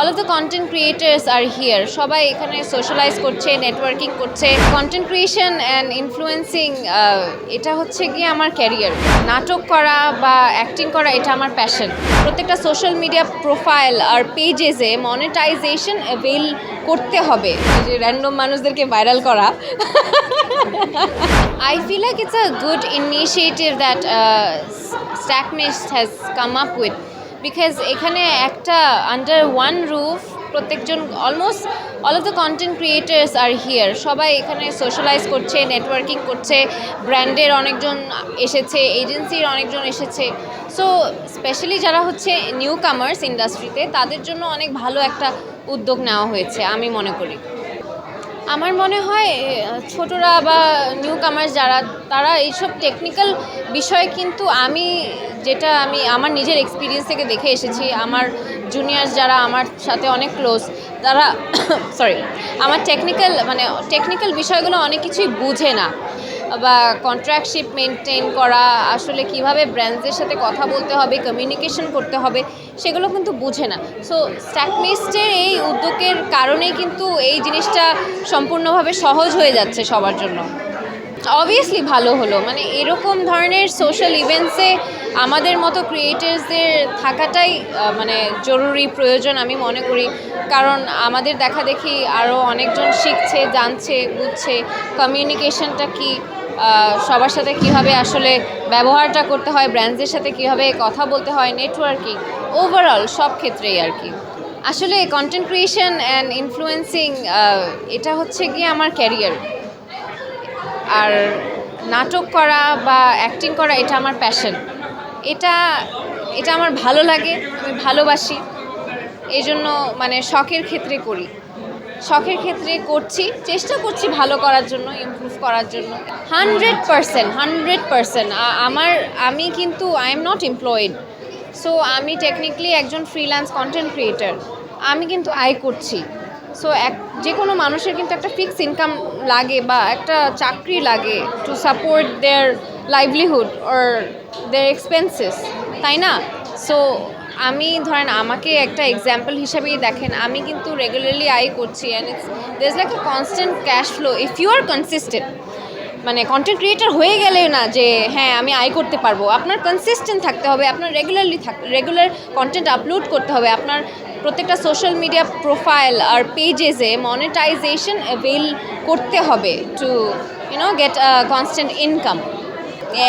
All of the content creators আর here, সবাই এখানে সোশ্যালাইজ করছে, নেটওয়ার্কিং করছে। কন্টেন্ট ক্রিয়েশন অ্যান্ড ইনফ্লুয়েন্সিং এটা হচ্ছে গিয়ে আমার ক্যারিয়ার। নাটক করা বা অ্যাক্টিং করা এটা আমার প্যাশন। প্রত্যেকটা সোশ্যাল মিডিয়া প্রোফাইল আর পেজেসে মনিটাইজেশন অ্যাভেল করতে হবে, যে র্যান্ডম মানুষদেরকে ভাইরাল করা। I feel like it's a good initiative that Stackmist has come up with, because এখানে একটা আন্ডার ওয়ান রুফ প্রত্যেকজন almost all of the content creators আর হিয়ার, সবাই এখানে সোশ্যালাইজ করছে, নেটওয়ার্কিং করছে। ব্র্যান্ডের অনেকজন এসেছে, এজেন্সির অনেকজন এসেছে। সো স্পেশালি যারা হচ্ছে নিউ কামার্স ইন্ডাস্ট্রিতে, তাদের জন্য অনেক ভালো একটা উদ্যোগ নেওয়া হয়েছে আমি মনে করি। আমার মনে হয় ছোটরা বা নিউ কামার্স যারা, তারা এইসব টেকনিক্যাল বিষয়ে কিন্তু আমি আমার নিজের এক্সপিরিয়েন্স থেকে দেখে এসেছি। আমার জুনিয়র্স যারা আমার সাথে অনেক ক্লোজ, তারা আমার টেকনিক্যাল বিষয়গুলো অনেক কিছুই বুঝে না, বা কন্ট্রাক্টশিপ মেনটেন করা, আসলে কিভাবে ব্র্যান্ডসদের সাথে কথা বলতে হবে, কমিউনিকেশন করতে হবে, সেগুলো কিন্তু বুঝে না। সো স্ট্যাকমিস্টের এই উদ্যোগের কারণেই কিন্তু এই জিনিসটা সম্পূর্ণভাবে সহজ হয়ে যাচ্ছে সবার জন্য। অবভিয়াসলি ভালো হলো, এরকম ধরনের সোশ্যাল ইভেন্টসে আমাদের মতো ক্রিয়েটার্সদের থাকাটাই জরুরি, প্রয়োজন আমি মনে করি। কারণ আমাদের দেখা দেখি আরও অনেকজন শিখছে, জানছে, বুঝছে কমিউনিকেশনটা কি, সবার সাথে কীভাবে আসলে ব্যবহারটা করতে হয়, ব্র্যান্ডসদের সাথে কীভাবে কথা বলতে হয়, নেটওয়ার্কিং, ওভারঅল সব ক্ষেত্রেই আর কি। আসলে কন্টেন্ট ক্রিয়েশন অ্যান্ড ইনফ্লুয়েন্সিং এটা হচ্ছে গিয়ে আমার ক্যারিয়ার। আর নাটক করা বা অ্যাক্টিং করা এটা আমার প্যাশন। এটা আমার ভালো লাগে, আমি ভালোবাসি। এই জন্য শখের ক্ষেত্রে করি, শখের ক্ষেত্রে করছি, চেষ্টা করছি ভালো করার জন্য, ইমপ্রুভ করার জন্য। 100%। আমি কিন্তু I am not employed. So আমি টেকনিক্যালি একজন ফ্রিল্যান্স কন্টেন্ট ক্রিয়েটার। আমি কিন্তু আয় করছি। সো যে কোনো মানুষের কিন্তু একটা ফিক্স ইনকাম লাগে, বা একটা চাকরি লাগে to support their livelihood or their expenses, তাই না? সো ধরেন আমাকে একটা এক্সাম্পল হিসাবেই দেখেন, আমি কিন্তু রেগুলারলি আয় করছি, and there is like a constant cash flow if you are consistent. Content creator হয়ে গেলে না যে হ্যাঁ আমি আয় করতে পারবো, আপনার কনসিস্টেন্ট থাকতে হবে, আপনার রেগুলার কন্টেন্ট আপলোড করতে হবে, আপনার প্রত্যেকটা সোশ্যাল মিডিয়া প্রোফাইল আর পেজেসে মনিটাইজেশন অ্যাভেল করতে হবে to get a constant income.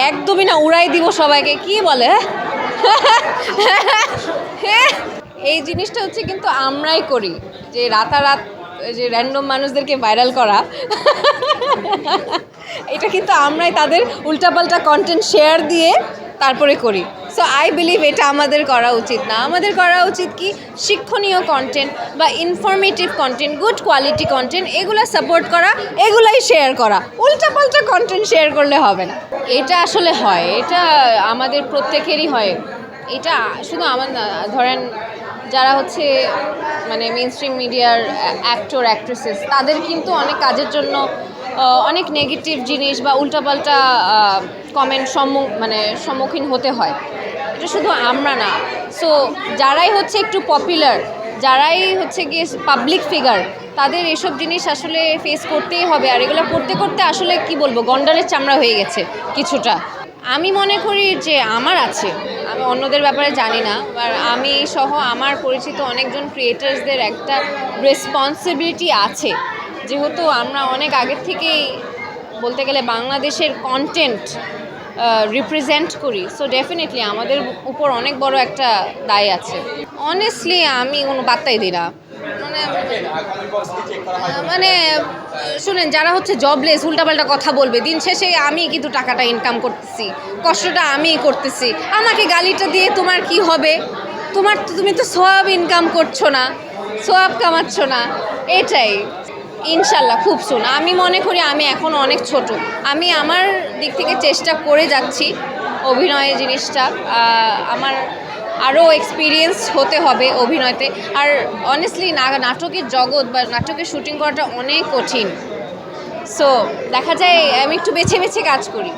একদমই না, উড়াই দিব সবাইকে, কি বলে। এই জিনিসটা হচ্ছে কিন্তু আমরাই করি, যে রাতারাত যে র্যান্ডম মানুষদেরকে ভাইরাল করা। এটা কিন্তু আমরাই তাদের উল্টাপাল্টা কন্টেন্ট শেয়ার দিয়ে তারপরে করি। সো আই বিলিভ এটা আমাদের করা উচিত না। আমাদের করা উচিত কি, শিক্ষণীয় কন্টেন্ট বা informative content, good quality content, এগুলো সাপোর্ট করা, এগুলাই শেয়ার করা। উল্টাপাল্টা কন্টেন্ট শেয়ার করলে হবে না। এটা আসলে হয়, এটা আমাদের প্রত্যেকেরই হয়। এটা শুধু আমার না, ধরেন যারা হচ্ছে মেইন স্ট্রিম মিডিয়ার অ্যাক্টর অ্যাক্ট্রেসেস, তাদের কিন্তু অনেক কাজের জন্য অনেক নেগেটিভ জিনিস বা উল্টাপাল্টা কমেন্ট সম্মুখীন হতে হয়। এটা শুধু আমরা না। সো যারাই হচ্ছে একটু পপুলার, যারাই হচ্ছে গিয়ে পাবলিক ফিগার, তাদের এসব জিনিস আসলে ফেস করতেই হবে। আর এগুলো করতে করতে আসলে কি বলবো, গন্ডারের চামড়া হয়ে গেছে কিছুটা। আমি মনে করি যে আমার আছে, আমি অন্যদের ব্যাপারে জানি না, আর আমি সহ আমার পরিচিত অনেকজন ক্রিয়েটার্সদের একটা রেসপন্সিবিলিটি আছে, যেহেতু আমরা অনেক আগের থেকেই বলতে গেলে বাংলাদেশের কন্টেন্ট রিপ্রেজেন্ট করি। সো ডেফিনেটলি আমাদের উপর অনেক বড় একটা দায় আছে। অনেস্টলি আমি কোনো পাত্তাই দিই না। শুনেন, যারা হচ্ছে জবলেস, উল্টাপাল্টা কথা বলবে, দিন শেষে আমি কিন্তু টাকাটা ইনকাম করতেছি, কষ্টটা আমিই করতেছি। আমাকে গালিটা দিয়ে তোমার কি হবে? তুমি তো সোয়াব ইনকাম করছো না, সোয়াব কামাচ্ছ না। এটাই ইনশাল্লাহ খুব সুন। আমি মনে করি আমি এখন অনেক ছোট, আমি আমার দিক থেকে চেষ্টা করে যাচ্ছি অভিনয়ের জিনিসটা। আমার আরও এক্সপিরিয়েন্স হতে হবে অভিনয়তে। আর অনেস্টলি নাটকের জগৎ বা নাটকের শুটিং করাটা অনেক কঠিন। সো দেখা যায় আমি একটু বেছে বেছে কাজ করি।